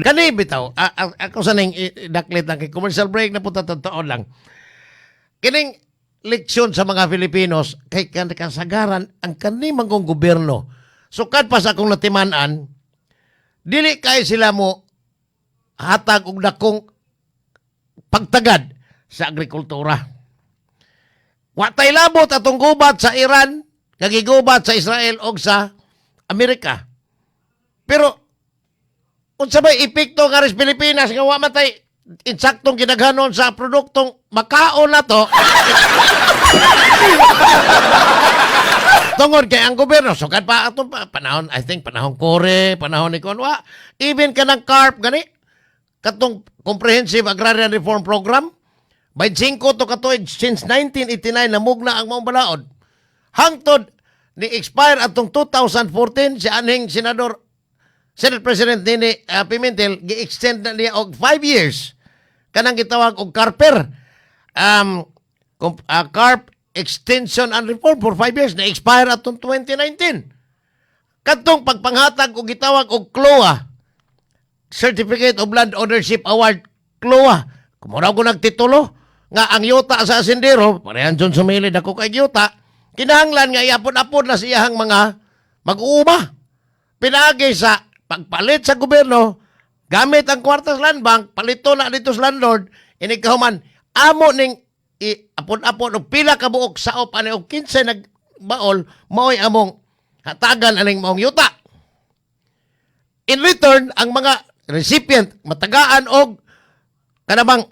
Kani bitaw, ako saning daklit lang kay commercial break na punta totoo lang. Kining leksyon sa mga Filipinos kay kasagaran ang kanimang kong gobyerno. Sukad pa sa akong natimanan, dili kay sila mo hatag og dakong pagtagad sa agrikultura. Wa tay labot atong gubat sa Iran, kagigubat sa Israel o sa Amerika. Pero unsa may epekto nga ris Pilipinas nga wa matay insaktong kinaghanon sa produktong makaon na to. Tungod kay ang gobyerno sukad pa atong panahon, I think panahon Kore, panahon ni Konwa, even kanang CARP gani katong Comprehensive Agrarian Reform Program 25 to katuig since 1989 namugna ang maong balaod. Hangtod ni expire atong 2014 si anhing senador Senate President Nini Pimentel gi-extend na niya og 5 years kanang gitawag og CARPER CARP Extension and Reform for 5 years na expire atong 2019. Kadtong pagpanghatag og gitawag og CLOA Certificate of Land Ownership Award CLOA. Kumura ko nagtitulo nga ang yuta sa asindero, parehan dyan sumilid ako kay yuta, kinahanglan nga iapon-apon na siyahang mga mag-uuma. Pinagi sa pagpalit sa gobyerno, gamit ang kwartas land bank, palito na dito sa landlord, inikahuman, amo ning apon-apon o pila kabuok sa op, ano o 15 nagbaol, mao'y among hatagan aning maong yuta. In return, ang mga recipient, matagaan og kanabang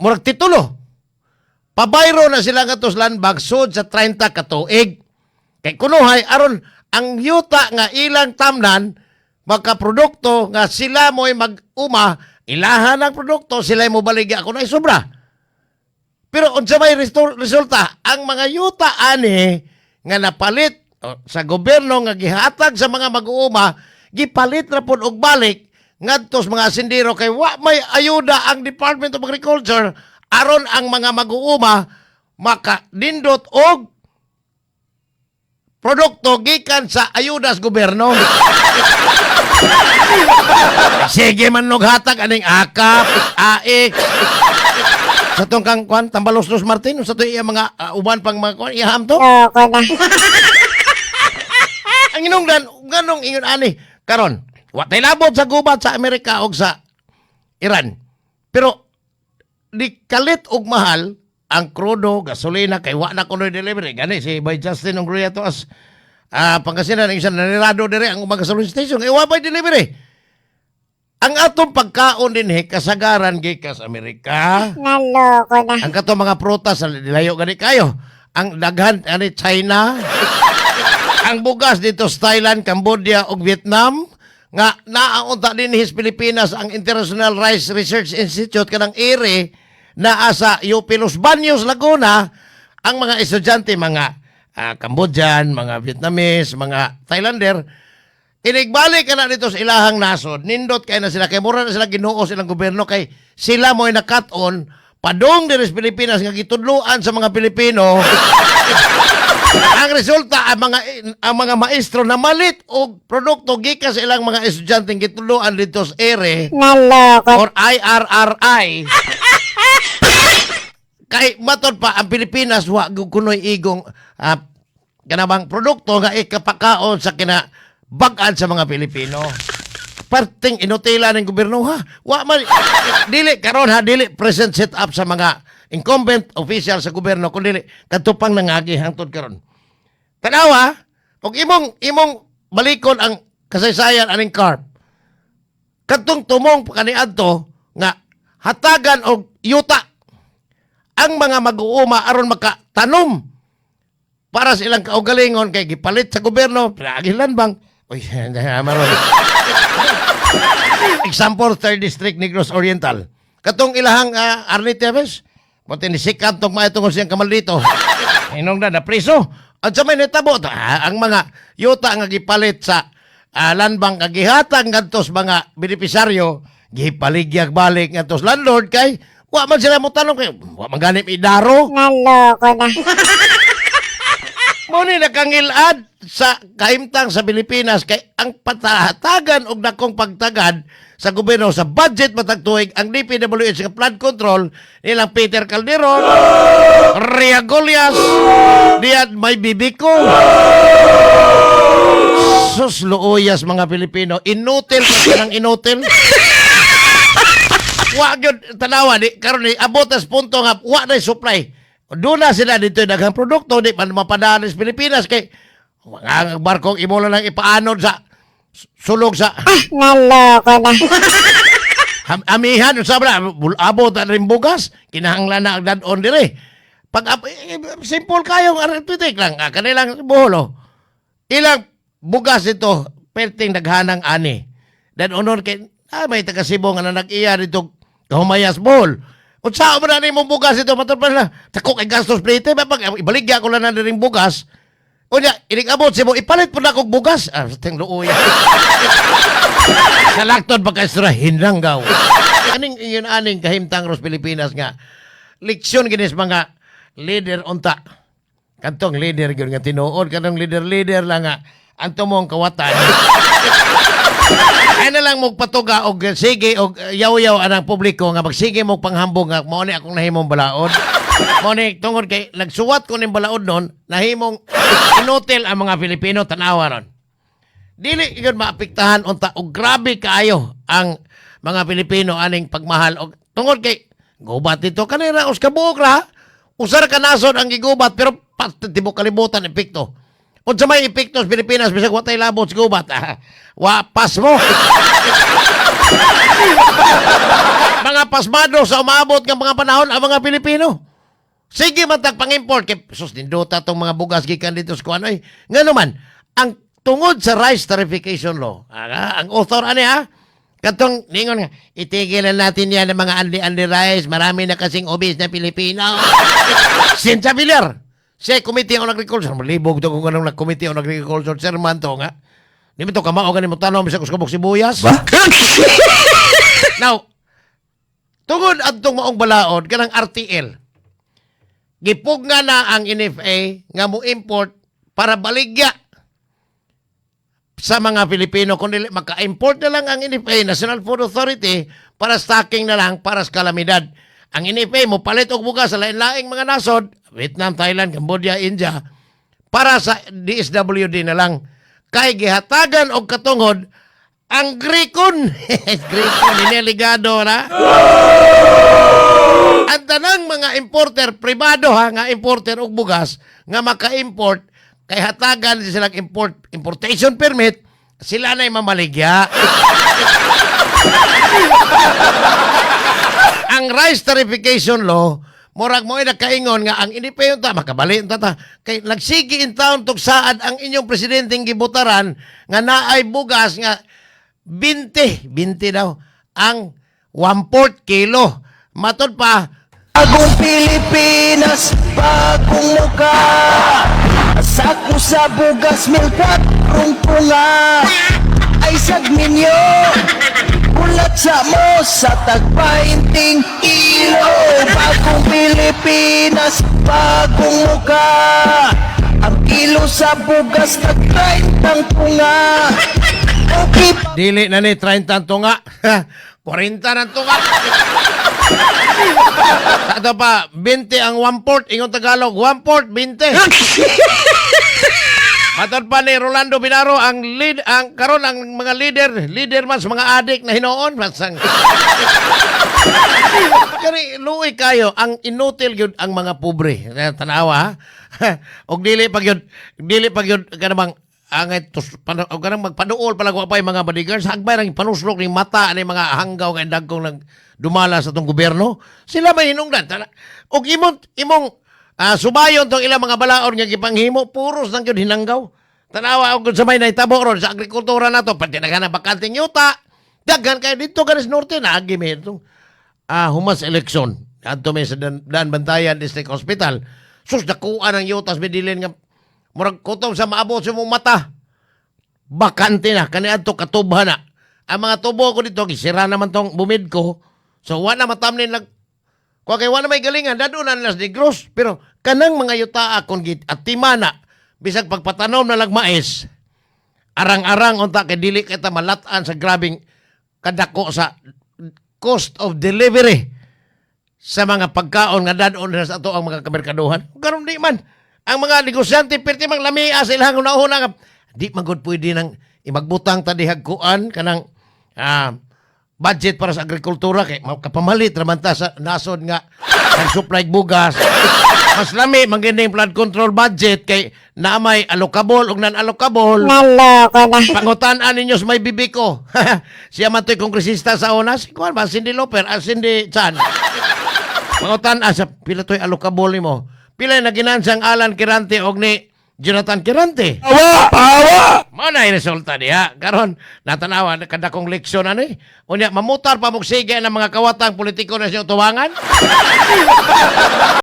murag titulo. Pabayro na sila nga tos land bank sud sa 30 katuig. Kay kunuhay aron ang yuta nga ilang tamnan magkaprodukto nga sila mo'y mag-uma, ilahan ang produkto, sila mo baligya ako na isubra. Pero unsa may resulta, ang mga yuta ani nga napalit sa gobyerno nga gihatag sa mga mag-uuma, gipalit na pud og balik ngadtos mga sindiro kay wa may ayuda ang Department of Agriculture aron ang mga mag-uuma makadindot og produkto gikan sa ayuda sa gobyerno. Sige man hatag aning akap, aik. Sa tong kang kwan Tambalos-los Martin sa to iya mga uban pang mga kwan iham to. Ko na. Ang inungdan ganong ingon ani karon wa tay labot sa gubat sa Amerika og sa Iran. Pero di kalit og mahal ang krudo, gasolina kay wa na kuno delivery. Gani si Bay Justin ng Gruya to as Pangasinan ang isang nanirado dire ang mga gasoline station. Wa bay delivery. Ang atong pagkaon din kasagaran gikas Amerika. Naloko na. Ang kato mga prutas layo gani kayo. Ang daghan ani China. Ang bugas dito sa Thailand, Cambodia ug Vietnam nga naaunta din his Pilipinas ang International Rice Research Institute kanang IRI na sa UP Los Baños, Laguna. Ang mga estudyante, mga Cambodian, mga Vietnamese, mga Thailander, inigbalik ka na dito sa ilahang nasod, nindot kay na sila, kay mura na sila ginuo silang gobyerno, kay sila mo'y nakat-on, padong din sa Pilipinas, nga gitudluan sa mga Pilipino. Ang resulta, ang mga maestro na malit o produkto gikas sa ilang mga estudyante gitudluan dito sa ERE, Naloko. or IRRI, kay matod pa ang Pilipinas wa kunoy igong kanabang produkto nga ikapakaon sa kinabag-an sa mga Pilipino. Parting inutila ng gobyerno ha. Wa man dili karon ha, dili present set up sa mga incumbent official sa gobyerno kundi katupang nangagi hangtod karon. Tanawa, og imong balikon ang kasaysayan aning CARP. Kadtong tumong kaniadto nga hatagan og yuta ang mga mag-uuma aron makatanom para sa ilang kaugalingon kay gipalit sa gobyerno, pinagilan bang? Uy, maron. Example, 3rd District, Negros Oriental. Katong ilahang Arnie Teves, buti ni sikat tong maitong siyang kamaldito. Inong na preso. At sa may netabo, ang mga yuta nga gipalit sa land bank nga gihatag ngadtos mga benepisaryo, gipaligyag balik ngadtos landlord kay wa man sila mo tanong kay wa man ganip idaro. Naloko na. Mo ni nakangilad sa kaimtang sa Pilipinas kay ang patahatagan og dakong pagtagad sa gobyerno sa budget matag tuig ang DPWH sa flood control nilang Peter Calderon, Ria Golias, diyan may Bibico. Sus luuyas mga Pilipino, inutil kasi ng inutil. Wa gyud tanawa di karon ni abot as punto nga wa na supply. Doon na sila dito daghang produkto di man mapadaan sa Pilipinas kay mga barkong imo lang ipaanod sa sulog sa Naloko na. amihan sa bala abot na rin bugas kinahanglan na ang dadon dire. Pag simple kayong arithmetic lang kanilang buholo. Ilang bugas ito perting daghanang ani. Dan unon kay may taga Cebu nga nag-iya dito kahumayas bol. Unsa man na imong bugas ito matod pa na takok ay gastos plate pag ibaligya ko lang na ring bugas. Unya inig-abot Cebu ipalit po na kog bugas. Ting luoy. Salaktod pagka-extra hinanggaw. Aning yun aning kahimtang ros Pilipinas nga leksyon ginis mga leader unta. Kantong leader gyud nga tinuod kanang leader lang nga anto mong kawatan. Ay na lang magpatuga og sige og yaw-yaw anang publiko nga magsige mo panghambog nga mao ni akong nahimong balaod. Mao ni tungod kay nagsuwat ko ning balaod nun nahimong inutil ang mga Pilipino tanawa ron. Dili gyud maapektahan unta og grabe kaayo ang mga Pilipino aning pagmahal og tungod kay gubat dito kanira us kabuok ra. Usar ka nasod ang gigubat pero tibok kalibutan epekto. Unsa may epekto sa Pilipinas bisag wa tay labot sa gubat. Wapas mo. Mga pasmado sa umabot ng mga panahon ang mga Pilipino. Sige man tag pang-import kay sus nindota tong mga bugas gikan dito sa kuan ay. Ngano man ang tungod sa rice tarification law. Ang author ani katong ningon nga itigilan natin yan ng mga andi-andi rice, marami na kasing obese na Pilipino. Sinsa Villar. Siya Committee on Agriculture. Malibog to kung anong Committee on Agriculture. Sir man to nga. Di ba ito kamao ganin mo tanong sa kuskabok sibuyas? Ba? Now, tungod at itong maong balaod, kanang RTL, gipug nga na ang NFA nga mo import para baligya sa mga Pilipino. Kung maka-import na lang ang NFA, National Food Authority, para stocking na lang para sa kalamidad. Ang NFA mo palit og bugas sa lain-laing mga nasod, Vietnam, Thailand, Cambodia, India, para sa DSWD na lang. Kay gihatagan og katungod ang Gricon. Gricon, nineligado na. Ang tanang mga importer, pribado nga importer og bugas, nga maka-import, kay hatagan silang importation permit, sila na'y mamaligya. Ang rice tarification law, murag mo ay nakaingon nga ang inipayon ta, makabali ta, kay nagsigi in town tog saad ang inyong presidenteng gibutaran nga naay bugas nga 20 daw ang 1/4 kilo. Matod pa, Bagong Pilipinas, bagong muka. Asako sa bugas, milkat, rungpunga. Ay sagminyo, ulat sa mo sa tagpainting ilo. Bagong Pilipinas, bagong muka. Ang kilo sa bugas, tag-30 punga. Okay pa. dili na ni 30 tunga. 40 na tunga. Ato pa, 20 ang 1/4, ingon Tagalog, 1/4, 20. Matod pa ni Rolando Binaro ang karon ang mga leader man sa mga adik na hinoon masang. Kani luoy kayo ang inutil gyud ang mga pobre. Tanawa og dili pag yun kanang angay og kanang magpaduol pala ko pa yung mga bodyguards hagbay nang panuslok ni mata ni mga hanggaw nga dagkong nag dumala sa tong gobyerno. Sila may hinungdan. Og imong subayon tong ilang mga balaod nga gipanghimo puros nang gyud hinanggaw. Tanawa og sa may naitabo ron sa agrikultura nato pati naghanap bakanting yuta. Daghan kay dito ganis norte na agi may itong humas election. Adto may sa Dan Bantayan District Hospital. Sus dakuan ang yutas bedilin nga murag kutom sa maabot sa mong mata. Bakante na kaniadto katubha na. Ang mga tubo ko dito gisira naman tong bumid ko. So wala matamnin lang. Kung kay wala may galingan dadunan las negros pero kanang mga yuta akong git at timana bisag pagpatanom na lang mais. Arang-arang unta kay dili kita malatan sa grabing kadako sa cost of delivery sa mga pagkaon nga dadon na sa ato ang mga kamerkaduhan. Karon di man ang mga negosyante perti mang lamia sa ilang una-una nga di man gud pwede nang imagbutang ta dihagkuan kanang budget para sa agrikultura kay kapamalit raman ta sa nasod nga ang supply bugas. Mas lami mangining flood control budget kay naamay allocable ug non-allocable. Naloko na. Pangutan-an ninyo sa may bibiko. Siya man to'y kongresista sa una. Si Juan ba? Cindy Loper. Cindy Chan. Pangutan-an sa pila to'y allocable ni mo. Pila na ginansang Alan Kirante og ni Jonathan Kirante. Pawa! Mao na resulta diha. Karon natanawa kada kong leksyon ano eh. Unya mamutar pa mo sige ng mga kawatang politiko na siya tuwangan.